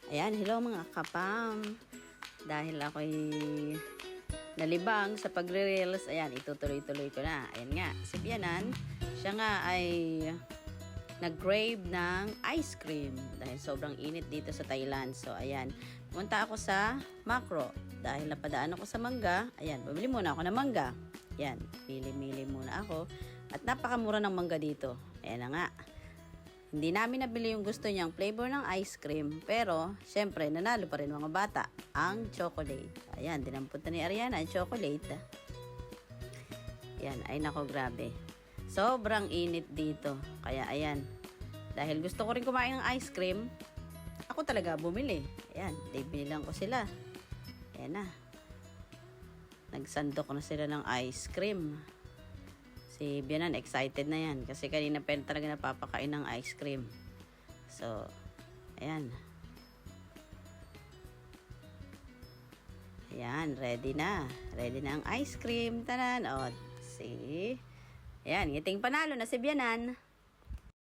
Ayan, hello mga kapam. Dahil ako'y nalibang sa pagre-reels, ayan, itutuloy-tuloy ko na. Ayan nga, si Bianan, siya nga ay nag-crave ng ice cream dahil sobrang init dito sa Thailand. So, ayan, pumunta ako sa Macro dahil napadaan ako sa mangga. Ayan, bumili muna ako ng mangga. Ayan, pili-mili muna ako. At napakamura ng mangga dito. Ayan na nga. Hindi namin nabili yung gusto niyang flavor ng ice cream. Pero, syempre, nanalo pa rin mga bata ang chocolate. Ayan, dinampot na ni Ariana ang chocolate. Ayan, ay nako, grabe. Sobrang init dito. Kaya, ayan. Dahil gusto ko rin kumain ng ice cream, ako talaga bumili. Ayan, binilang ko sila. Ayan na. Nagsandok na sila ng ice cream. Si Bianan, excited na yan. Kasi kanina pa talaga napapakain ng ice cream. So, ayan. Ayan, ready na. Ready na ang ice cream. Tanan. O, see? Ayan, ngiting panalo na si Bianan.